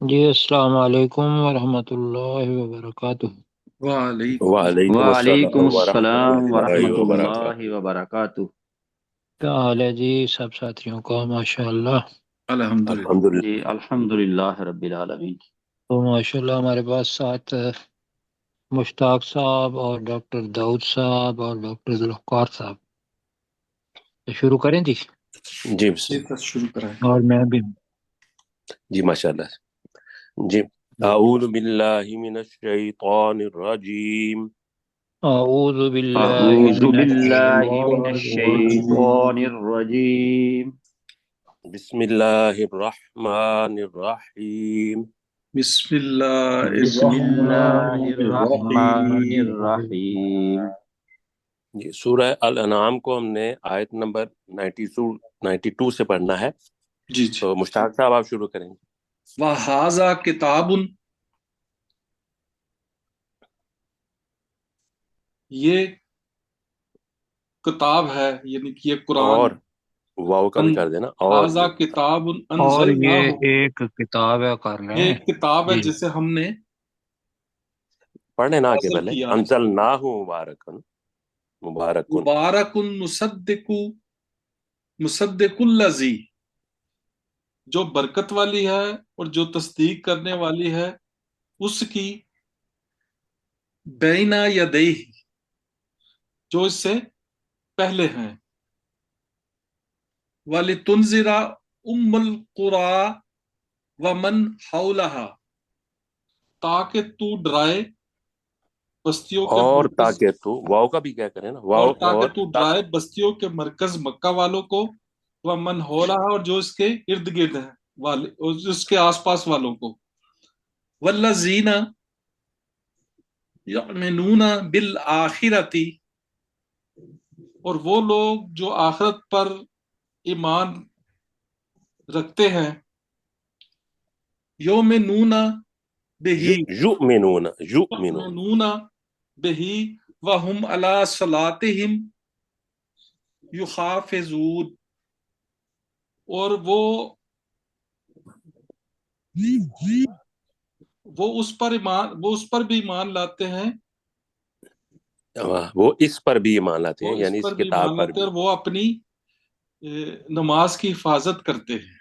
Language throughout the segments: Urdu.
جی السلام علیکم ورحمۃ اللہ وبرکاتہ۔ وعلیکم وعلیکم السلام ورحمۃ السلام اللہ ورحمۃ اللہ وبرکاتہ۔ وبرکاتہ۔ کیا حال ہے جی سب ساتھیوں کا؟ ماشاء اللہ۔ الحمد جی للہ۔ الحمدللہ رب العالمین۔ تو ماشاء اللہ ہمارے پاس ساتھ مشتاق صاحب اور ڈاکٹر داؤد صاحب اور ڈاکٹر ذوالفقار صاحب، تو شروع کریں جی؟ جی بسم اللہ۔ اور میں بھی جی ماشاء اللہ۔ جی اعوذ باللہ من الشیطان الرجیم۔ اعوذ باللہ اعوذ من باللہ من الشیطان الشیطان الرجیم۔ الرجیم۔ بسم اللہ الرحمن الرحیم۔ بسم اللہ بسم اللہ الرحمن الرحمن الرحیم۔ الرحیم۔ جی سورہ الانعام کو ہم نے آیت نمبر 92 سے پڑھنا ہے، جی تو مشتاق صاحب آپ شروع کریں گے۔ وَهَذَا کتاب، یہ کتاب ہے، یعنی کہ یہ قرآن۔ اور واو کا بھی کر دینا، اور هَذَا کتاب اور انزلناہ، یہ ایک کتاب ہے، کر لیں یہ ایک کتاب ہے جی۔ جسے ہم نے پڑھ لینا آگے نازل پہلے، کیا، انزلناہ مبارکن، مبارکن۔ مبارک مصدق الذی، جو برکت والی ہے اور جو تصدیق کرنے والی ہے اس کی، بینا یدیہ، جو اس سے پہلے ہیں، وَلِتُنذِرَ أُمَّ الْقُرَىٰ وَمَنْ حَوْلَهَا، تاکہ تو ڈرائے بستیوں کے اور مرکز، تاکہ تو، واو کا بھی کیا کریں نا، واو اور تاکہ اور تو ڈرائے بستیوں کے مرکز مکہ والوں کو، وَمَنْ حَوْلَهَا، اور جو اس کے ارد گرد ہیں والے، اور جو اس کے آس پاس والوں کو، وَالَّذِينَ يُؤْمِنُونَ بِالْآخِرَةِ، اور وہ لوگ جو آخرت پر ایمان رکھتے ہیں، یؤمنون بہی، یؤمنون یؤمنون یؤمنون بہی، وہم علی صلاتہم یحافظون، اور وہ اس پر بھی ایمان لاتے ہیں، وہ اس پر بھی ایمان لاتے وہ ہیں، اس یعنی پر اس بھی کتاب ایمان پر لاتے ہیں، بھی، اور وہ اپنی نماز کی حفاظت کرتے ہیں،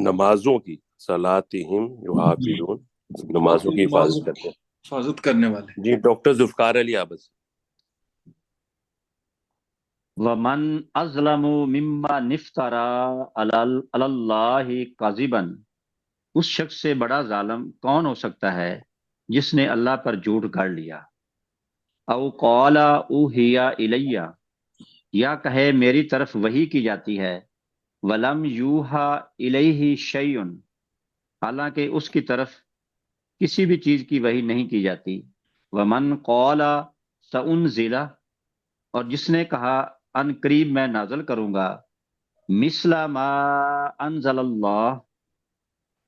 نمازوں کی، صلاتہم یحافظون، وہ نمازوں اپنی کی نماز حفاظت کرتے ہیں۔ حفاظت کرنے والے۔ جی ڈاکٹر ذوالفقار علی عابد۔ ومن اظلم ممن افترى علی اللہ کذبا، اس شخص سے بڑا ظالم کون ہو سکتا ہے جس نے اللہ پر جھوٹ گھڑ لیا۔ او قال اوحی الیہ، یا کہے میری طرف وحی کی جاتی ہے، ولم یوحا الیہ شیء، حالانکہ اس کی طرف کسی بھی چیز کی وحی نہیں کی جاتی۔ ومن قال سأنزل، اور جس نے کہا ان قریب میں نازل کروں گا، مثل ما انزل اللہ،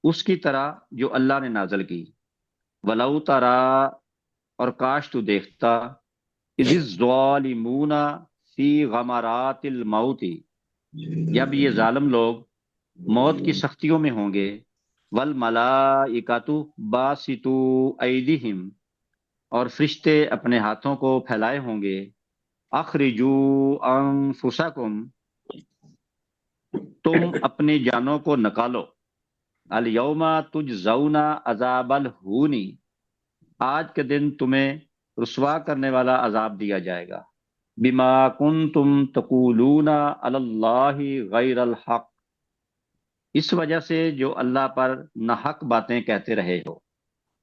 اس کی طرح جو اللہ نے نازل کی، ولو ترا، اور کاش تو دیکھتا، اذ الظالمون فی غمرات الموت، جب یہ ظالم لوگ موت کی سختیوں میں ہوں گے، والملائکۃ باسطو ایدیہم، اور فرشتے اپنے ہاتھوں کو پھیلائے ہوں گے، اخرجو انفسکم، تم اپنی جانوں کو نکالو، الیوم تجزون عذاب الہون، آج کے دن تمہیں رسوا کرنے والا عذاب دیا جائے گا، بما کنتم تقولون علی اللہ غیر الحق، اس وجہ سے جو اللہ پر ناحق باتیں کہتے رہے ہو،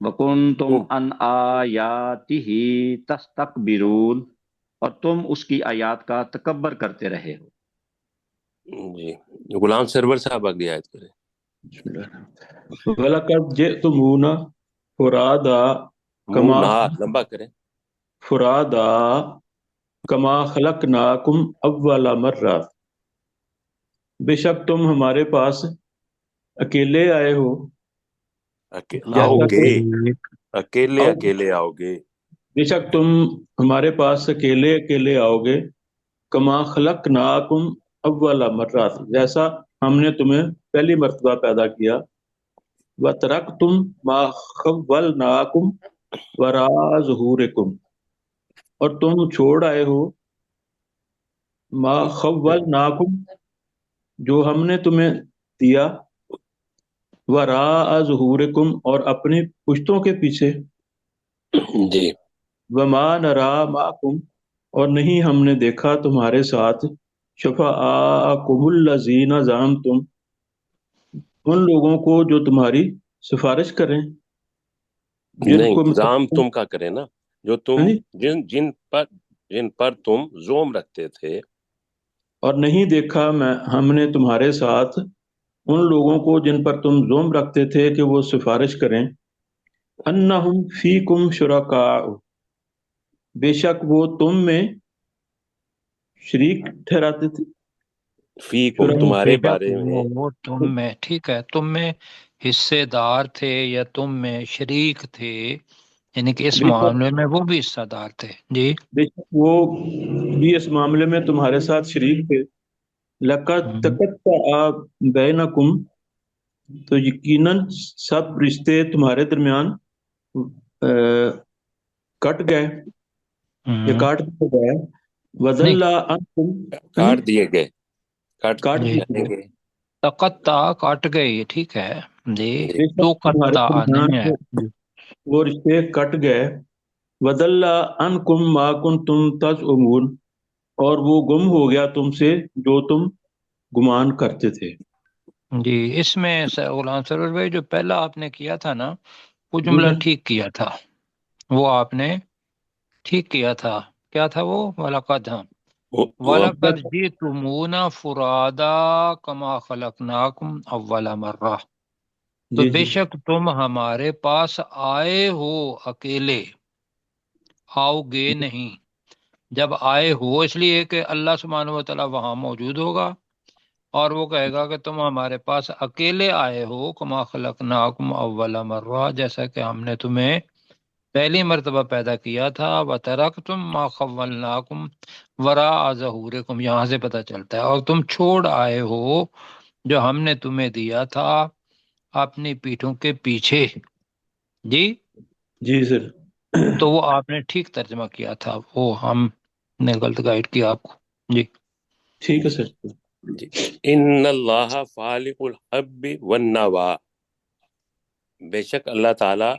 وکنتم عن آیاتہ تستکبرون، اور تم اس کی آیات کا تکبر کرتے رہے ہو۔ جی غلام سرور صاحب اگلی آیت کریں۔ وَلَقَدْ جِئْتُمُونَا فُرَادَىٰ منہ لمبا کریں۔ كَمَا خَلَقْنَاكُمْ أَوَّلَ مَرَّةٍ، بے شک تم ہمارے پاس اکیلے آئے ہو، آؤ جیسا گے، کہ اکیلے آؤ گے، بے شک تم ہمارے پاس اکیلے آؤ گے، کما خلقناکم اول مرۃ، جیسا ہم نے تمہیں پہلی مرتبہ پیدا کیا، وَتَرَكْتُمْ مَا خَوَّلْنَاكُمْ وَرَاءَ ظُهُورِكُمْ، اور تم چھوڑ آئے ہو ما خَوَّلْنَاكُمْ، جو ہم نے تمہیں دیا، وَرَاءَ ظُهُورِكُمْ، اور اپنی پشتوں کے پیچھے، جی وَمَا نَرَىٰ مَعَكُمْ، اور نہیں ہم نے دیکھا تمہارے ساتھ، شُفَعَاءَكُمُ الَّذِينَ زَعَمْتُمْ، ان لوگوں کو جو تمہاری سفارش کریں، جن نہیں، کو زام تم کا کرے نا، جو تم ہاں جی، جن پر تم زوم رکھتے تھے، اور نہیں دیکھا ہم نے تمہارے ساتھ ان لوگوں کو جن پر تم زوم رکھتے تھے کہ وہ سفارش کریں، انہم فیکم شرکاء، بے شک وہ تم میں شریک ٹھہراتے تھے، فیکم شرکاء، تمہارے بے شک بارے میں، وہ تم میں، ٹھیک ہے، تم میں حصے دار تھے یا تم میں شریک تھے، یعنی کہ اس بے شک معاملے میں وہ بھی حصہ دار تھے جی۔ بے شک وہ بھی اس معاملے میں تمہارے ساتھ شریک تھے، لَقَد ہم، تَقَطَّعَ بَيْنَكُمْ، تو یقیناً سب رشتے تمہارے درمیان کٹ گئے یا ہم، کاٹ دیا گیا، نہیں وَضَلَّ عَنْكُمْ، ہاں جی، کاٹ دیے گئے، کاٹ کاٹ جی، دیے جائیں گئے، گے تقطع کٹ گئی، ٹھیک ہے جی، جی۔ بے شک تو تمہارے قطع درمیان نہیں ہے جی۔ وہ رشتے کٹ گئے، وَضَلَّ عَنْكُمْ مَا كُنْتُمْ تَزْعُمُونَ، اور وہ گم ہو گیا تم سے جو تم گمان کرتے تھے۔ جی اس میں غلام سرور بھائی جو پہلا آپ نے کیا تھا نا، وہ جی جملہ سر، ٹھیک کیا تھا، وہ آپ نے ٹھیک کیا تھا، کیا تھا وہ؟ وَلَقَدْ، ہم وَلَقَدْ جِئْتُمُونَا فُرَادَا كَمَا خَلَقْنَاكُمْ أَوَّلَ مَرَّةٍ، تو جی بے جی شک تم ہمارے پاس آئے ہو اکیلے، آؤ گے نہیں، جب آئے ہو اس لیے کہ اللہ سبحانہ و تعالیٰ وہاں موجود ہوگا اور وہ کہے گا کہ تم ہمارے پاس اکیلے آئے ہو، کما خلقناکم اول مرہ، جیسا کہ ہم نے تمہیں پہلی مرتبہ پیدا کیا تھا، وترکتم ما خولناکم وراء ظہورکم، یہاں سے پتہ چلتا ہے، اور تم چھوڑ آئے ہو جو ہم نے تمہیں دیا تھا اپنی پیٹھوں کے پیچھے جی۔ جی سر، تو وہ آپ نے ٹھیک ترجمہ کیا تھا، وہ ہم نے غلط گائیڈ کیا آپ کو جی۔ ٹھیک ہے سر، جی ان اللہ فالق الحب والنوا، بے شک اللہ تعالی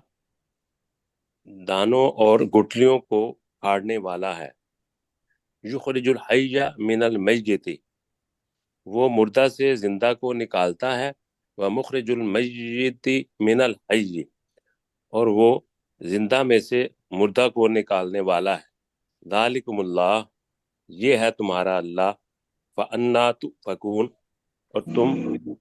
دانوں اور گٹلیوں کو پھاڑنے والا ہے، یخرج الحی من المیت، وہ مردہ سے زندہ کو نکالتا ہے، ومخرج المیت من الحی، اور وہ زندہ میں سے مردہ کو نکالنے والا ہے، ذالکم اللہ، یہ ہے تمہارا اللہ، فَأَنَّا تُؤْفَكُونَ، اور تم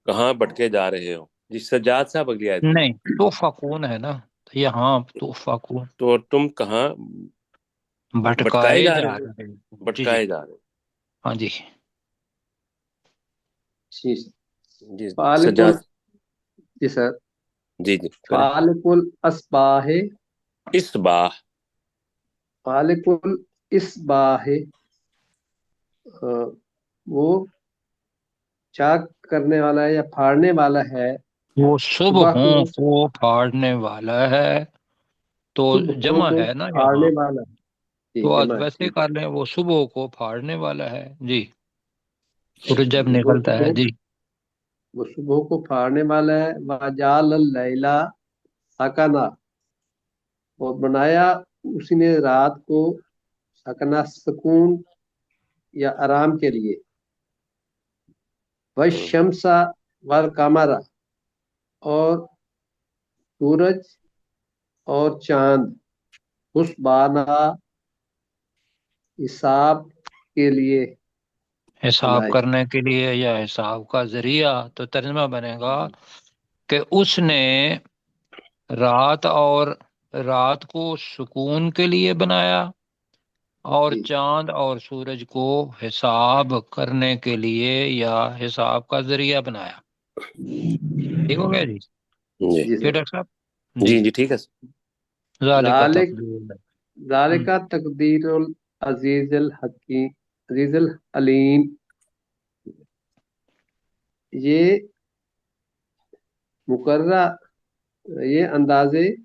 کہاں بھٹکے جا رہے ہو؟ جی سجاد صاحب اگلی آیت پڑھیں۔ نہیں تو فکون ہے نا، تو یہاں تو فکون تو تم کہاں بھٹکائے بھٹکائے جا جا رہے رہے ہیں ہو، جی جی، بھٹکائے جا رہے ہاں جی۔ جی ہو جی فالق سجاد، جی سر، جی جی کریں۔ فالق الاسباح، اصباح، فالق الاسباح، وہ چاک کرنے والا ہے یا پھاڑنے والا ہے، وہ صبح کو، صبحوں کو پھاڑنے والا ہے، تو صبح جمع کو ہے نا پھاڑنے یہاں، والا ہے، جی تو آج جمع ہے، ویسے ٹھیک ہے، کر لیں، وہ صبح کو پھاڑنے والا ہے جی، سورج جب جی نکلتا ہے جی۔ وہ صبح کو پھاڑنے والا ہے، وَجَعَلَ اللَّيْلَ سَكَنًا، اور بنایا اسی نے رات کو سکنا، سکون یا آرام کے لیے، وَالشَّمْسَ وَالْقَمَرَ، اور سورج اور چاند، حسبانا، حساب کے لیے حساب بنائے، کرنے کے لیے یا حساب کا ذریعہ، تو ترجمہ بنے گا کہ اس نے رات کو سکون کے لیے بنایا اور جی چاند اور سورج کو حساب کرنے کے لیے یا حساب کا ذریعہ بنایا، ٹھیک ہو گیا جی جی جی جی سر، ڈاکٹر صاحب جی۔ جی جی ٹھیک ہے ذالک ذالک تقدیر، ذالک تقدیر العزیز الحکیم، عزیز العلیم، یہ مقررہ یہ اندازے اس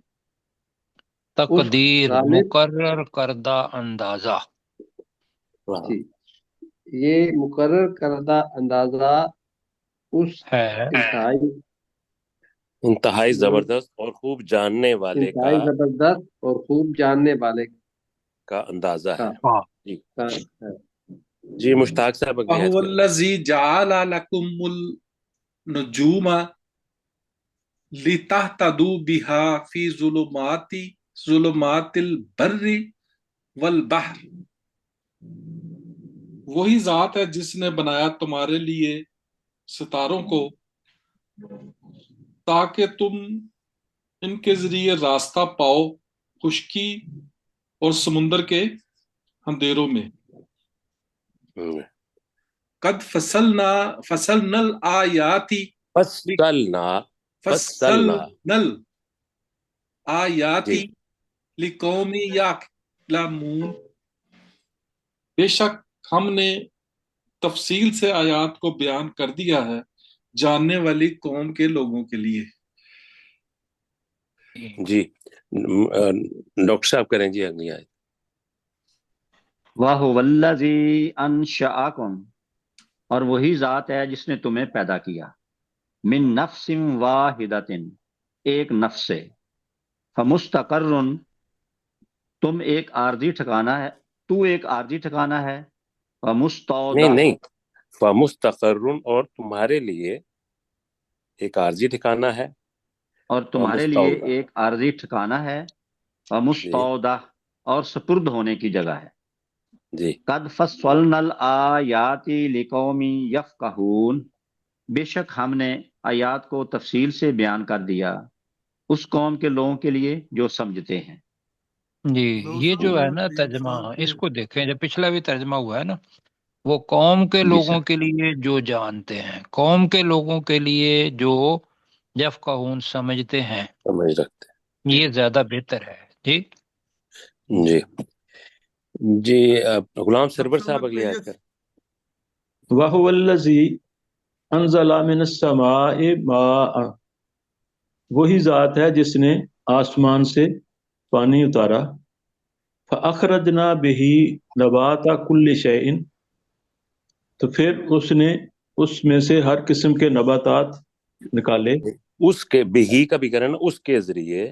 تقدیر غالب مقرر کردہ اندازہ ہاں، جی یہ مقرر کردہ اندازہ اس ہے انتہائی زبردست اور خوب جاننے والے انتہائی زبردست اور خوب جاننے والے کا اندازہ کا ہے. ہاں جی کا ہے۔ جی مشتاق صاحب اگلی آیت وهو کریں. الذي جعل لكم النجوم لتهتدوا بها في ظلمات البر والبحر، وہی ذات ہے جس نے بنایا تمہارے لیے ستاروں کو تاکہ تم ان کے ذریعے راستہ پاؤ خشکی اور سمندر کے اندھیروں میں۔ قد فصلنا الآیات فصلنا الآیات جی لقوم یعلمون، بے شک ہم نے تفصیل سے آیات کو بیان کر دیا ہے جاننے والی قوم کے لوگوں کے لیے۔ جی ڈاکٹر صاحب کریں جی اگلی آیت. وَهُوَ الَّذِي أَنشَأَكُم، اور وہی ذات ہے جس نے تمہیں پیدا کیا، من نفس واحدۃ، ایک نفس سے، فمستقر، تم ایک عارضی ٹھکانہ ہے، تو ایک عارضی ٹھکانہ ہے، ومستودع، نہیں فمستقر، اور تمہارے لیے ایک عارضی ٹھکانہ ہے، اور تمہارے لیے ومستودع ایک عارضی ٹھکانہ ہے، جی ومستودع، اور سپرد ہونے کی جگہ ہے۔ جی قد فصلنا الآیات لقوم یفقہون، بے شک ہم نے آیات کو تفصیل سے بیان کر دیا اس قوم کے لوگوں کے لیے جو سمجھتے ہیں۔ جی یہ جو ہے نا ترجمہ، اس کو دیکھیں، جب پچھلا بھی ترجمہ ہوا ہے نا، وہ قوم کے جی لوگوں سر، کے لیے جو جانتے ہیں، قوم کے لوگوں کے لیے جو یفقہون سمجھتے ہیں، سمجھ رکھتے یہ زیادہ بہتر ہے۔ جی ہیں. جی جی غلام سرور صاحب اگلی آیت کریں. وَهُوَ الَّذِي أَنزَلَ مِنَ السَّمَاءِ مَاءً، وہی ذات ہے جس نے آسمان سے پانی اتارا، فَأَخْرَجْنَا بِهِ نَبَاتَ كُلِّ شَيْءٍ، تو پھر اس نے اس میں سے ہر قسم کے نباتات نکالے، اس کے بہی کا بھی کریں نا، اس کے ذریعے.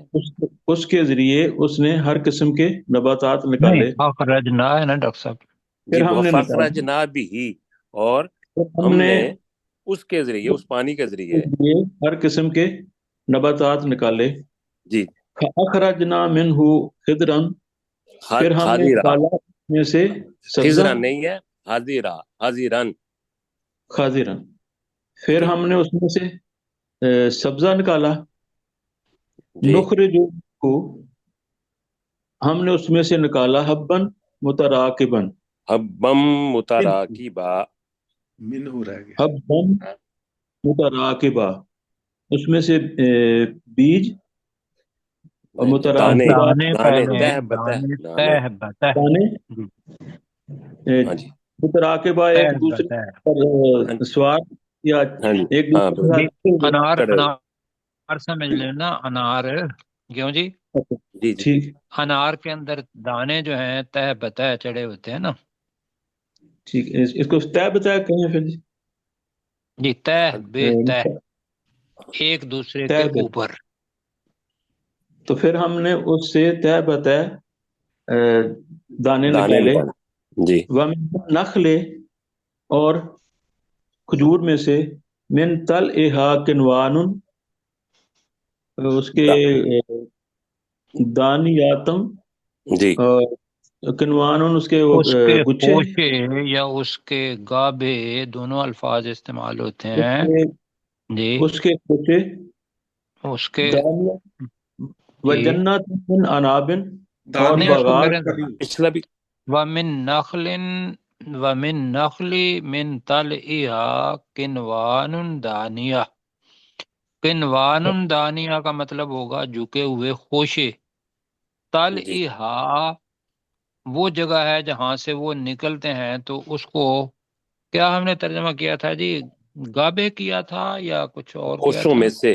اس کے ذریعے اس نے ہر قسم کے نباتات نہیں، نکالے، اخرجنا ہے نا ڈاکٹر صاحب۔ پھر جی ہم نے نکالا، فخرجنا بھی، اور پھر ہم ہم نے نے اس کے ذریعے، اس پانی کے اس کے ذریعے. ذریعے ہر قسم کے نباتات نکالے، جی فَأَخْرَجْنَا مِنْهُ خِضْرًا، پھر ہم نے حاضرہ، نکالا اس میں سے سبزہ، خضرا نہیں ہے، حاضرہ، حاضرن. خاضرًا، پھر جی ہم نے اس میں سے سبزہ نکالا، جی نخرج کو، ہم نے اس میں سے نکالا حبًا متراکبًا، حبم متراکبہ. منہ رہ گیا۔ حبًا متراکبہ، اس میں سے بیج، اور دانے، متراکبہ دانے دانے پہلے، تہ بتہ دانے دانے. تہ بتہ، دانے، جی، ہاں جی متراکبہ تہ ایک دوسرے بتہ، پر ہاں جی سوار یا ہاں جی ایک ہاں دوسرے کے جی، ساتھ چل رہے۔ انار، کڑے ہوئے. انار سمجھ لینا، انار، کیوں جی؟ جی جی ٹھیک انار کے اندر دانے جو ہیں تہ بتہ چڑھے ہوتے ہیں نا، ٹھیک، اس کو طے بتایا کہیں پھر جی؟ جی، تہ بے تہ، ایک دوسرے طے کے بتایا، اوپر۔ تو پھر ہم نے اس سے طے بتایا دانے دانے نکالے، نکالے. جی وَمِن نخل، اور کھجور میں سے، من طلعہا کنوان، اس کے دا- دانیاتم، جی اور کنوان اس کے وہ اس کے گچھے، خوشے یا اس کے گابے، دونوں الفاظ استعمال ہوتے اس ہیں۔ کے جی، اس کے گچھے، اس کے، دانیہ و جی، جنات من اناب، اور نہیں دانیہ اس کو باغات، کریں ذرا، پچھلا بھی. وَمِن نَخْلٍ وَمِن نَخْلِ مِن طَلْعِهَا قِنْوَانٌ دَانِیَةٌ، قِنْوَانٌ دَانِیَةٌ کا مطلب ہوگا جھکے ہوئے خوشے، جی طَلْعِهَا وہ جگہ ہے جہاں سے وہ نکلتے ہیں، تو اس کو کیا ہم نے ترجمہ کیا تھا جی؟ گابے کیا تھا یا کچھ اور کیا خوشوں تھا؟ میں سے.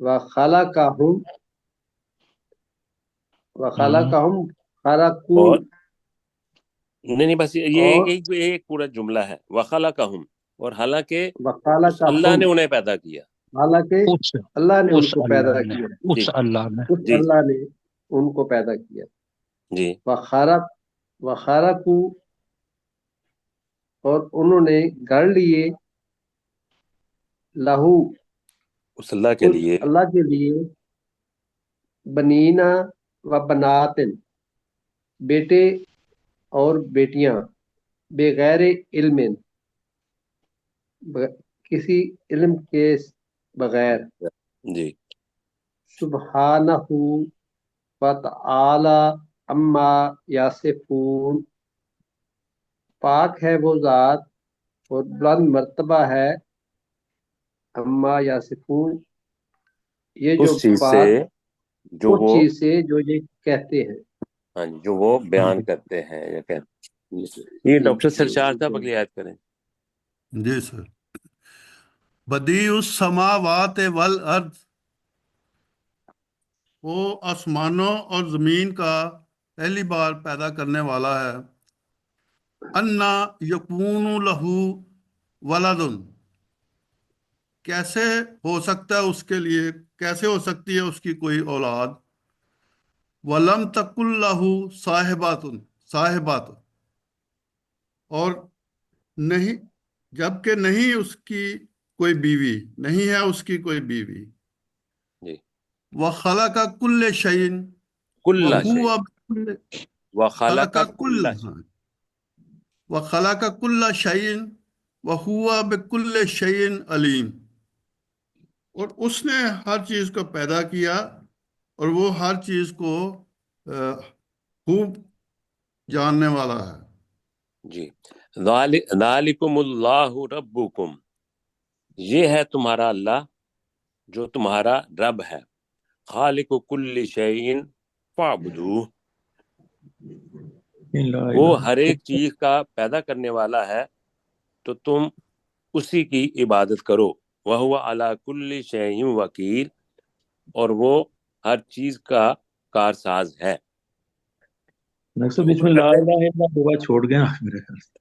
وخلقہم وخلقہم خرقو اور نہیں بس یہ اور ایک پورا جملہ ہے وخلقہم، اور حالانکہ اس اللہ وخلقہم نے انہیں پیدا کیا. حالانکہ اس اللہ نے ان اس کو پیدا اللہ نے کیا، جی اس اللہ نے اس جی اللہ نے ان کو پیدا کیا. جی وخرقو اور انہوں نے گھڑ لیے لہو اس اللہ کے اس لیے اللہ کے لیے بنینا و بناتن بیٹے اور بیٹیاں بغیر علم کسی علم کے بغیر. جی سبحانہ وتعالی اما یاسفون، پاک ہے وہ ذات اور بلند مرتبہ ہے اما یاسفون، یہ جو اس چیز سے بات جو اس وہ چیز سے جو یہ کہتے ہیں. ہاں جی جو وہ بیان کرتے ہیں یا کہتے ہیں. یہ ڈاکٹر سرشار صاحب اگلی آیت کریں. جی سر. بدیع السماوات والارض، وہ آسمانوں اور زمین کا پہلی بار پیدا کرنے والا ہے. انا یکون لہو ولدن، کیسے ہو سکتا ہے اس کے لیے، کیسے ہو سکتی ہے اس کی کوئی اولاد. ولم تکن لہو صاحبات، اور نہیں، جبکہ نہیں اس کی کوئی بیوی، نہیں ہے اس کی کوئی بیوی. جی وخلق کل شیء کل شیء وہو وخلق خلق کل کل شیء. وخلق کل شیء وہو بکل شیء علیم، اور اس نے ہر چیز کو پیدا کیا اور وہ ہر چیز کو خوب جاننے والا ہے. جی ذالکم اللہ ربکم، یہ ہے تمہارا اللہ جو تمہارا رب ہے. خالق کل شیء فاعبدوہ، وہ ہر ایک چیز کا پیدا کرنے والا ہے تو تم اسی کی عبادت کرو. وہو علی کل شیء وکیل، اور وہ ہر چیز کا کارساز ہے. نقص بیچ میں لا الہ الا اللہ چھوڑ گیا میرے خیال سے.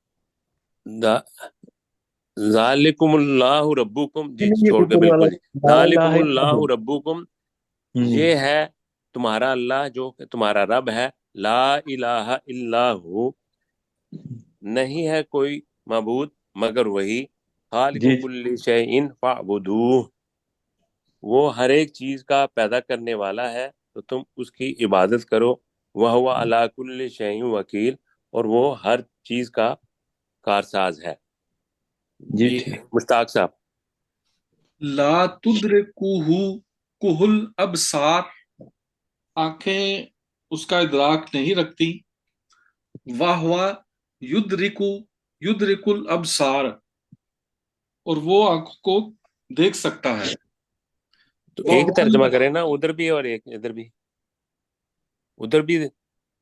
ذالکم اللہ ربکم، جی یہ چھوڑ گئے اوپر والا بالکل. جی لا الہ ذالکم الا اللہ اللہ. ربکم، یہ ہے تمہارا اللہ جو کہ تمہارا رب ہے. لا الہ الا ہو، نہیں ہے کوئی معبود مگر وہی. خالق جی کل شیء فاعبدوہ، وہ ہر ایک چیز کا پیدا کرنے والا ہے تو تم اس کی عبادت کرو. وہو علی کل شیء وکیل، اور وہ ہر چیز کا کارساز ہے. جی جی ٹھیک. مشتاق صاحب. لا تدرکوہ کہل ابصار، آنکھیں اس کا ادراک نہیں رکھتی. واہوا یدرک الابصار، اور وہ آنکھوں کو دیکھ سکتا ہے. تو ایک وہو ترجمہ کریں نا، ادھر بھی اور ایک ادھر بھی. ادھر بھی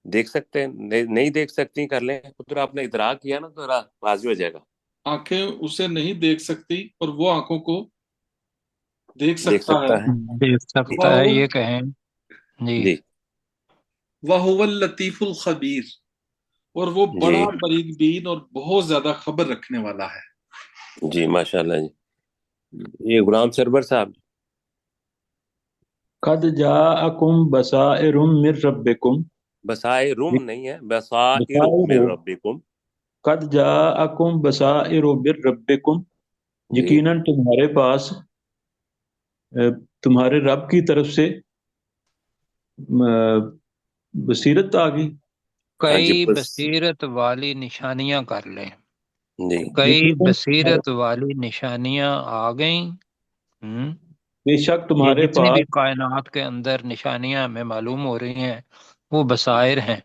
دیکھ سکتے ہیں، نہیں دیکھ سکتی کر لیں. ادھر آپ نے ادراک کیا نا تو واضح ہو جائے گا. آنکھیں اسے نہیں دیکھ سکتی اور وہ آنکھوں کو دیکھ دیکھ سکتا ہے. سکتا ہے. دیکھ سکتا ہے یہ کہیں. جی جی وَهُوَ اللطیف الخبیر، اور وہ جی بڑا باریک بین اور بہت زیادہ خبر رکھنے والا ہے. جی ماشاء اللہ. جی یہ غلام سرور صاحب. قد جاءکم بصائر من ربکم، بسائر نہیں ہے، بصائر بصائر، من ربکم. قد جاءکم بصائر من ربکم، جی یقیناً تمہارے پاس تمہارے رب کی طرف سے بصیرت آ گئی. ہاں جی کئی بس. بصیرت والی نشانیاں کر لیں، جی کئی یقیناً بصیرت والی نشانیاں آ گئیں. بے شک یہ تمہارے جتنی بھی پاس کائنات کے اندر نشانیاں ہمیں معلوم ہو رہی ہیں وہ بصائر ہیں.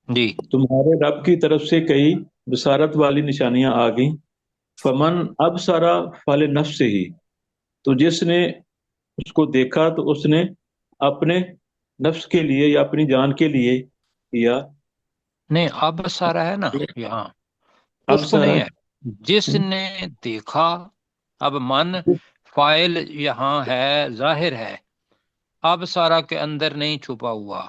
جی تمہارے رب کی طرف سے کئی بصارت والی نشانیاں آ گئیں. فمن ابصر فلنفسہ، تو جس نے اس کو دیکھا تو اس نے اپنے نفس کے لیے یا اپنی جان کے لیے کیا. نہیں، اب سارا ہے نا یہاں، اس کو ابصر، نہیں ہے. جس نے دیکھا، اب من فائل یہاں ہے ظاہر ہے، اب سارا کے اندر نہیں چھپا ہوا۔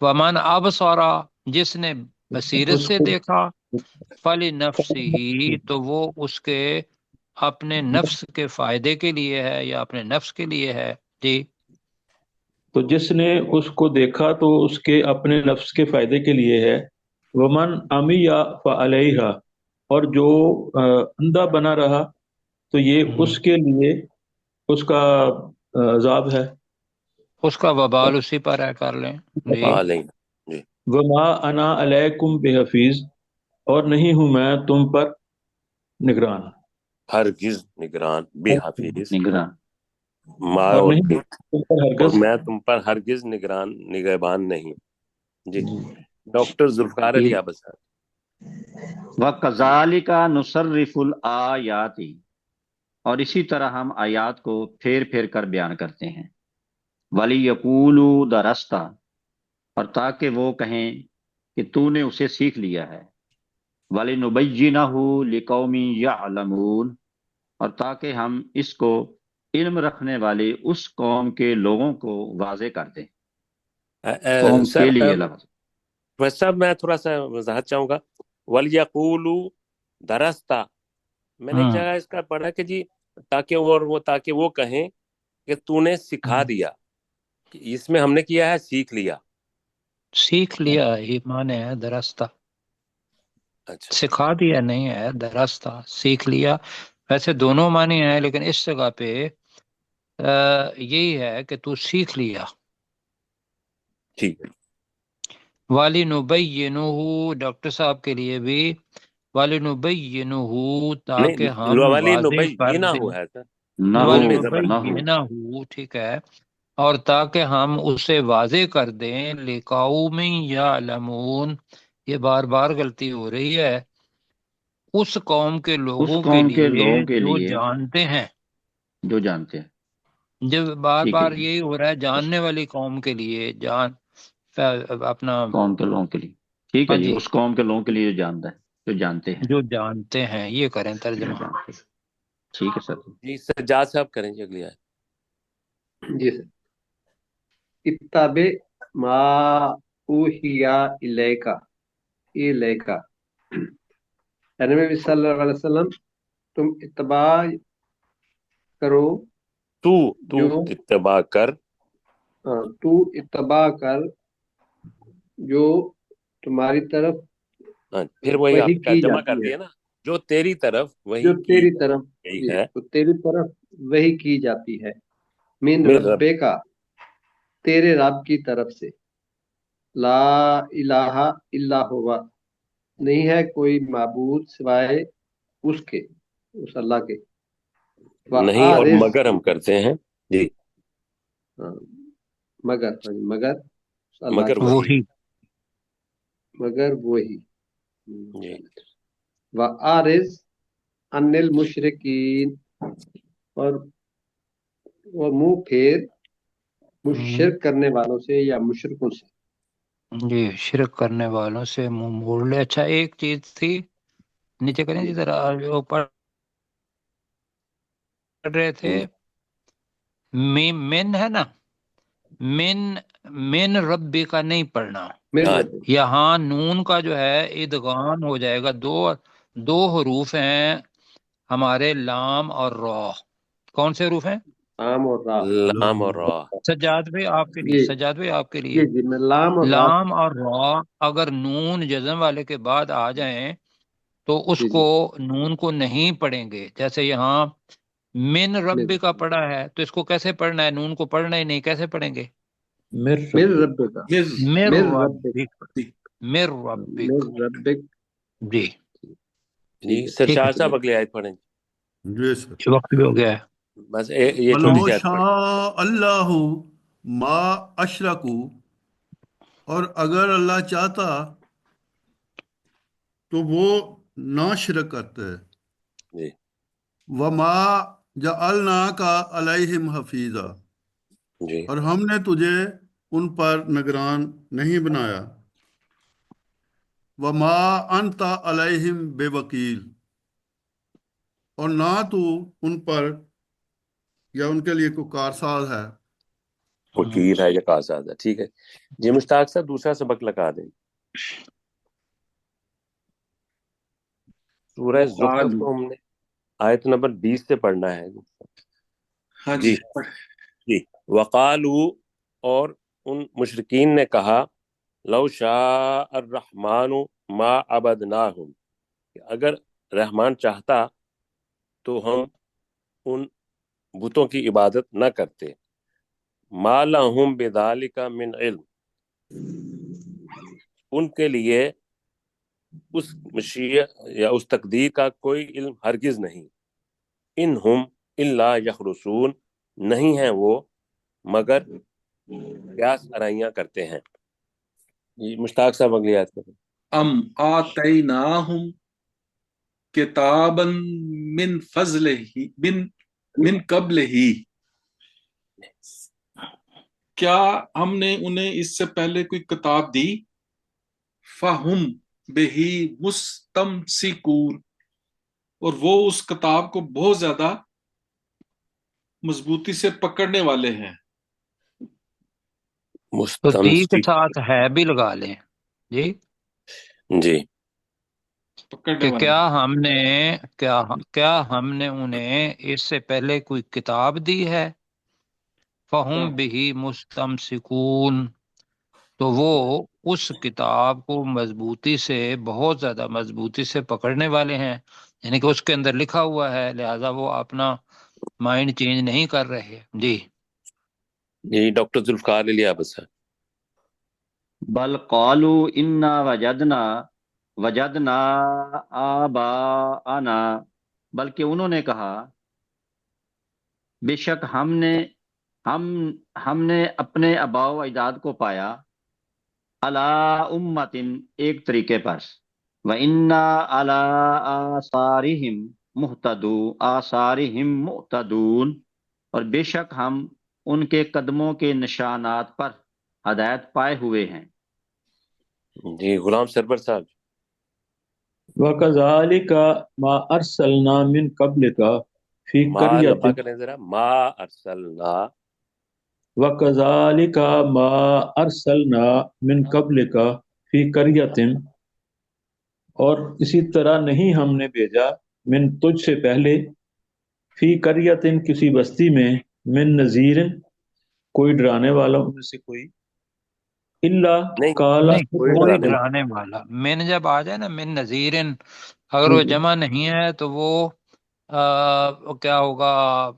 ومن اب سارا، جس نے بصیرت اس سے کو دیکھا، فلی نفسی ہی، تو وہ اس کے اپنے نفس کے فائدے کے لیے ہے یا اپنے نفس کے لیے ہے۔ جی تو جس نے اس کو دیکھا تو اس کے اپنے نفس کے فائدے کے لیے ہے۔ ومن عمیٰ فعلیہا، اور جو اندھا بنا رہا تو یہ اس کے لیے اس کا عذاب ہے۔ اس کا وبال اسی پر ہے، کر لیں۔ جی علیہ جی وما انا علیکم بحفیظ، اور نہیں ہوں میں تم پر نگران، ہرگز نگران، بے حفیظ، نگراں۔ ما اور اور نہیں بے، تم پر اور ہرگز۔ میں تم پر ہرگز نگہبان نہیں۔ جی ڈاکٹر ذوالفقار علی آپ بتا۔ وَكَذَلِكَ نُصَرِّفُ الْآيَاتِ، اور اسی طرح ہم آیات کو پھیر پھیر کر بیان کرتے ہیں۔ وَلِيَقُولُوا دَرَسْتَ، اور تاکہ وہ کہیں کہ تو نے اسے سیکھ لیا ہے۔ وَلِنُبَيِّنَهُ لِقَوْمٍ يَعْلَمُونَ، اور تاکہ ہم اس کو علم رکھنے والے اس قوم کے لوگوں کو واضح کر دیں۔ قوم سر کے لیے لفظ۔ بس صاحب میں تھوڑا سا وضاحت چاہوں گا۔ وَلْيَقُولُوا دَرَسْتَ، میں نے ایک ہوں جگہ اس کا پڑھا کہ جی تاکہ وہ کہیں کہ تو نے سکھا دیا، اس میں ہم نے کیا ہے سیکھ لیا۔ سیکھ لیا ہی مانے ہے درستہ، اچھا سکھا دیا نہیں ہے، درستہ سیکھ لیا۔ ویسے دونوں معنی ہیں، لیکن اس جگہ پہ یہی ہے کہ تو سیکھ لیا۔ ٹھیک ہے۔ وَلِنُبَيِّنُهُ، ڈاکٹر صاحب کے لیے بھی وَلِنُبَيِّنُهُ، تاکہ نہیں ہم واضح کر وَلِنُبَيِّنَهُ دیں۔ ہے سر، نہ ہو، نون میں ضبط۔ نہ ہو۔ وَلِنُبَيِّنَهُ، ٹھیک ہے، اور تاکہ ہم اسے واضح کر دیں، لِقَوْمٍ يَعْلَمُونَ، یہ بار بار غلطی ہو رہی ہے، اس قوم کے اس لوگوں کے قوم کے لیے لوگوں کے جو لیے جانتے ہیں۔ جو جانتے ہیں۔ جب بار ٹھیک ہے بار جی، یہی ہو رہا ہے، اس جاننے والی قوم کے لیے، اپنا، قوم کے لوگوں کے لیے، ٹھیک ہاں ہے جی، جی، اس قوم کے لوگوں کے لیے جو جانتا ہے، جو جانتے ہیں، جو جانتے ہیں، یہ کریں جو ترجمہ۔ جانتے ہیں۔ ٹھیک ہے سر۔ جی سجاد صاحب کریں جی اگلی آیت۔ جی سر۔ اتبع ما اوحیا الیکا، نبی صلی اللہ علیہ وسلم تم اتباع کرو، تو جو اتباع کر، تو اتباع کر جو تمہاری طرف ہاں پھر وہی وحی آپ کا کی جمع کر جاتی ہے، دیا نا، جو تیری طرف جو وہی کی تیری طرف، گئی جی ہے، تو تیری طرف وحی کی جاتی ہے، من میرے رب، ربے کا، تیرے رب کی طرف سے، لا الہ الا ہوا، نہیں ہے کوئی معبود سوائے اس کے، اس اللہ کے، نہیں اور وَآرِزْ، مگر ہم کرتے ہیں جی، ہاں، مگر، ہاں جی، مگر اس اللہ مگر کے، وہی وہی مگر وہی، جی۔ وَآرِزْ عَنِ الْمُشْرِكِينَ، اور منہ پھیر شرک کرنے والوں سے یا مشرکوں سے۔ جی، شرک کرنے والوں سے منہ موڑ لے۔ اچھا ایک چیز تھی، نیچے کریں جی ذرا، جو پڑھ رہے تھے، من ہے نا، من من ربی کا نہیں پڑھنا، میرے ہاں رب، یہاں نون کا جو ہے ادغام ہو جائے گا۔ دو حروف ہیں ہمارے، لام اور را۔ کون سے حروف ہیں؟ عام اور راہ، لام اور را، سجاد بھائی آپ کے لیے، جی سجاد بھائی آپ کے لیے، جی جی، میں لام اور راہ، لام اور را اگر نون جزم والے کے بعد آ جائیں تو اس جی کو، جی، نون کو نہیں پڑھیں گے۔ جیسے یہاں من رب کا پڑھا ہے تو اس کو کیسے پڑھنا ہے؟ نون کو پڑھنا ہی نہیں، کیسے پڑھیں گے؟ میرے رب کا، مر میرے رب، ربک، مر ربک، میرے رب، جی جی ٹھیک ہے، سر ٹھیک شاہ ہے، صاحب اگلی آیت پڑھیں۔ جی سر۔ یہ وقت بھی ہو گیا ہے۔ بس یہ چھوٹی وَلَوْ سی آیت پڑھیں۔ شَاءَ اللہ ما اشرکوا، اور اگر اللہ چاہتا تو وہ نہ شرک کرتے، جی وما جعلناک علیہم حفیظا، جی اور ہم نے تجھے ان پر نگران نہیں بنایا، وما انت علیہم بے وکیل، اور نہ تو ان پر یا ان کے لیے کوئی کارساز ہے؟ وکیل ہے یا کارساز ہے. ٹھیک ہے جی. مشتاق صاحب دوسرا سبق لگا دیں. سورہ زخرف کو ہم نے آیت نمبر 20 سے پڑھنا ہے. ہاں جی جی. جی. وقالو، اور ان مشرکین نے کہا، لو شاء الرحمن ما عبدناہم، اگر رحمان چاہتا تو ہم ان بتوں کی عبادت نہ کرتے. ما لہم بذالک من علم، ان کے لیے اس مشیت یا اس تقدیر کا کوئی علم ہرگز نہیں. ان ہم الا یخرسون، نہیں ہیں وہ مگر قیاس آرائیاں کرتے ہیں. جی مشتاق صاحب اگلی آیت کریں. ام آتیناہم کتابا من فضلہ من قبل ہی، کیا ہم نے انہیں اس سے پہلے کوئی کتاب دی؟ فہم بہی مستمسکون، اور وہ اس کتاب کو بہت زیادہ مضبوطی سے پکڑنے والے ہیں. تو دی کے مستمسک. ساتھ ہے بھی لگا لیں جی، جی پکڑنے کہ والے. کیا ہم نے انہیں اس سے پہلے کوئی کتاب دی ہے؟ فہم بہی مستمسکون، تو وہ اس کتاب کو مضبوطی سے، بہت زیادہ مضبوطی سے پکڑنے والے ہیں، یعنی کہ اس کے اندر لکھا ہوا ہے، لہذا وہ اپنا مائنڈ چینج نہیں کر رہے. جی جی. ڈاکٹر ذوالفقار علی عابد صاحب. بل قالوا انا وجدنا آباءنا، بلکہ انہوں نے کہا بے شک ہم نے اپنے آباء و اجداد کو پایا، علی امت، ایک طریقے پر، وَإِنَّا عَلَىٰ آثارہم مُقْتَدُونَ، اور بے شک ہم ان کے قدموں کے نشانات پر ہدایت پائے ہوئے ہیں. جی غلام سرور صاحب. وَكَذَلِكَ مَا أَرْسَلْنَا مِن قَبْلِكَ فِي ما لمبا قَرْيَةٍ کریں ذرا. ما ارسلنا. وَكَذَلِكَ مَا أَرْسَلْنَا مِن قَبْلِكَ فِي قَرْيَةٍ، اور اسی طرح نہیں ہم نے بھیجا من تجھ سے پہلے، فی قریۃ کسی بستی میں، من نذیر کوئی ڈرانے والا ان میں سے کوئی، الا نہیں قال نہیں، کوئی کوئی ڈرانے والا. ڈرانے والا. من جب آ جائے نا، من نذیرن، اگر وہ جمع نہیں ہے تو وہ کیا ہوگا؟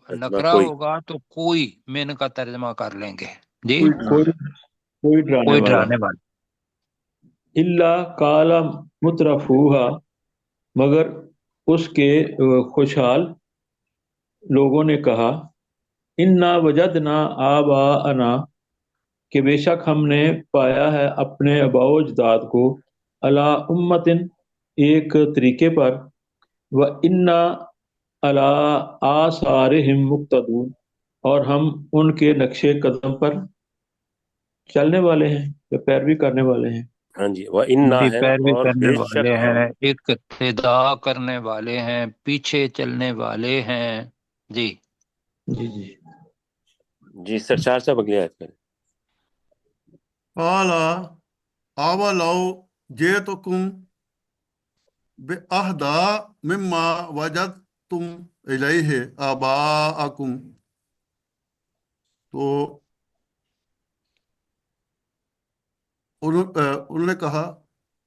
ترجمہ نکرا کوئی. ہوگا تو کوئی من کا ترجمہ کر لیں گے. جی کوئی کوئی ڈرانے کوئی والا، ڈرانے والا. الا قال مترفوہا، مگر اس کے خوشحال لوگوں نے کہا، انا وجدنا آباءنا، کہ بے شک ہم نے پایا ہے اپنے آباء و اجداد کو، علی امتن، ایک طریقے پر، و انا علی آثارہم مقتدون، اور ہم ان کے نقش قدم پر چلنے والے ہیں یا پیروی کرنے والے ہیں. ہاں جی. وہ انا جی ہے نا، پیروی اور کرنے بے والے شک ہم. ہیں، اقتدا کرنے والے ہیں، پیچھے چلنے والے ہیں. جی جی جی. جی سرشار صاحب اگلی آیت کریں. قال اولو جئتکم بأہدی مما وجدتم الیہ آباءکم، تو انہوں نے کہا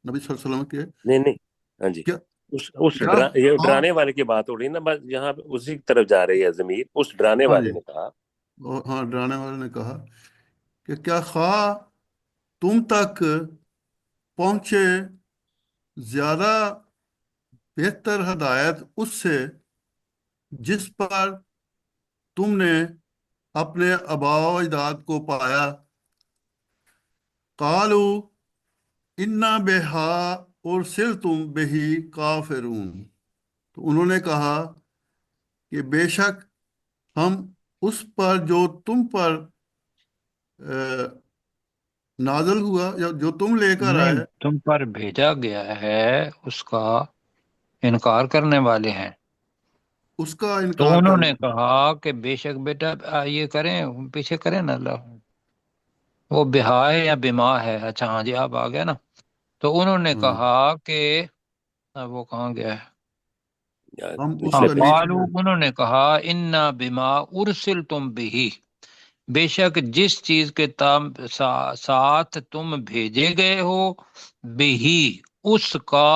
نبی صلی اللہ علیہ وسلم کے نہیں نہیں. ہاں جی. کیا اس کیا یہ ہاں ڈرانے والے کی بات ہو رہی ہے نا، بس یہاں پہ اسی کی طرف جا رہی ہے ضمیر. اس ڈرانے ہاں والے جی نے کہا. ہاں ڈرانے والے نے کہا کہ کیا خواہ تم تک پہنچے زیادہ بہتر ہدایت اس سے جس پر تم نے اپنے آباء و اجداد کو پایا. قالو انا بہا ارسلتم بہی کافرون، تو انہوں نے کہا کہ بے شک ہم اس پر جو تم پر نازل ہوا یا جو تم لے کر نہیں، آئے، تم پر بھیجا گیا ہے اس کا انکار کرنے والے ہیں. اس کا تو انکار انہوں کرنا نے ہے۔ کہا کہ بے شک بیٹا یہ کریں، پیچھے کریں نا اللہ، وہ بہا ہے یا بما ہے؟ اچھا ہاں جی، آپ آ گیا نا۔ تو انہوں نے ہاں، کہا کہ وہ کہاں گیا ہے؟ ہم اس ہاں، کا نیچے قالو ہیں۔ انہوں نے کہا انا بما ارسلتم بھی، بے شک جس چیز کے ساتھ تم بھیجے گئے ہو، بہی اس کا،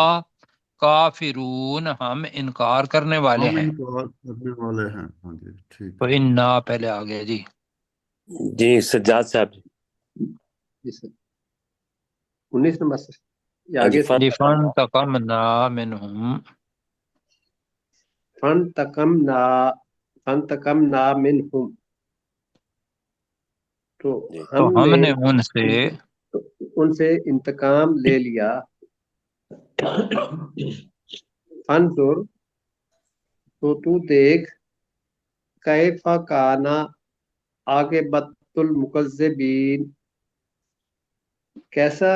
کافرون ہم انکار کرنے والے ہم ہیں۔ انکار کرنے والے ہیں۔ ہاں جی، ٹھیک تو ہے۔ انا پہلے آ گیا جی۔ جی سجاد صاحب جی۔ جی سر 19 نمبر سے یہ ہاں جی، آگے سے فانتقمنا منہم، فانتقمنا منہم، تو جی تو ہم ہم نے نے ان سے ان سے انتقام لے لیا۔ فانظر، تو دیکھ، کیف کانا عاقبۃ المکذبین، کیسا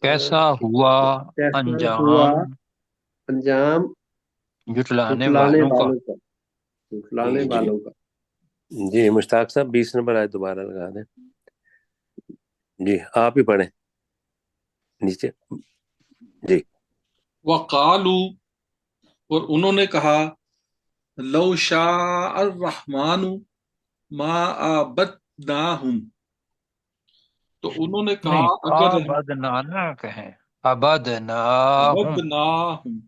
کیسا ہوا کیسا ہوا انجام انجام جھٹلانے جھٹلانے والوں کا۔ والوں کا، جھٹلانے جی والوں کا۔ جی مشتاق صاحب 20 نمبر آئے دوبارہ لگا دیں جی، آپ ہی پڑھیں نیچے جی۔ وقالو، اور انہوں نے کہا، لو شاء الرحمن ما عبدناہم، تو انہوں نے کہا نہیں، اگر آبدنا نہ کہیں، عبدناہم۔ عبدناہم،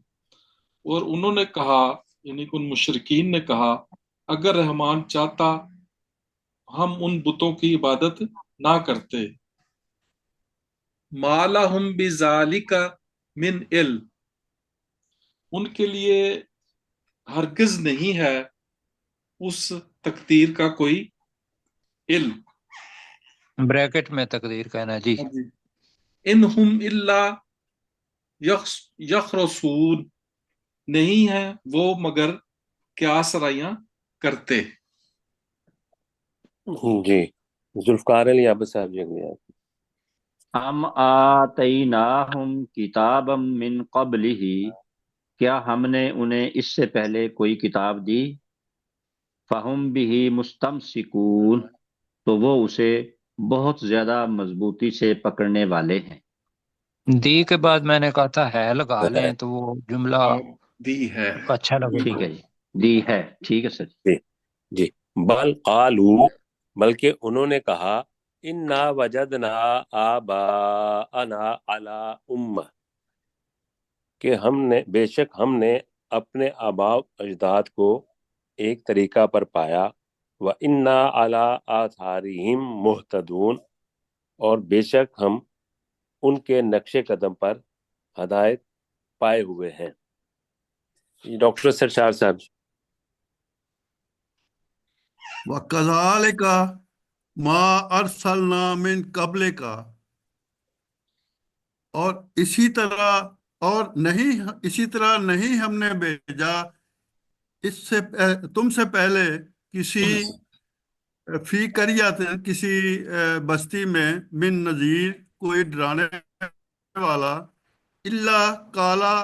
اور انہوں نے کہا یعنی کہ ان مشرکین نے کہا اگر رحمان چاہتا ہم ان بتوں کی عبادت نہ کرتے۔ ما لہم بذالک من علم، ان کے لیے ہرگز نہیں ہے اس تقدیر کا کوئی علم۔ بریکٹ میں تقدیر کہنا جی۔ ان ہم الا یخرصون، نہیں ہے وہ مگر کیا سرائیاں کرتے۔ جی ذوالفقار علی عابد صاحب جی اگلی آیت۔ ہم آتیناہم کتابا من قبلہ، کیا ہم نے انہیں اس سے پہلے کوئی کتاب دی؟ فہم بہ مستمسکون، تو وہ اسے بہت زیادہ مضبوطی سے پکڑنے والے ہیں۔ دی کے بعد میں نے کہا تھا ہے لگا لیں تو وہ جملہ دی ہے۔ اچھا لگے ٹھیک گا۔ ہے جی، دی ہے، ٹھیک ہے سر۔ جی جی، بل قالو، بلکہ انہوں نے کہا، انا وجدنا آباءنا علی امہ، کہ بے شک ہم نے اپنے آباء و اجداد کو ایک طریقہ پر پایا، وَإِنَّا عَلَىٰ آثَارِهِمْ مُهْتَدُونَ، اور بے شک ہم ان کے نقش قدم پر ہدایت پائے ہوئے ہیں۔ ڈاکٹر سرشار صاحب جی۔ وَكَذَلِكَ مَا أَرْسَلْنَا مِن قَبْلِكَ، اور اسی طرح نہیں ہم نے بھیجا تم سے پہلے کسی فی قریۃ، کسی بستی میں، من نذیر، کوئی ڈرانے والا، الا کالا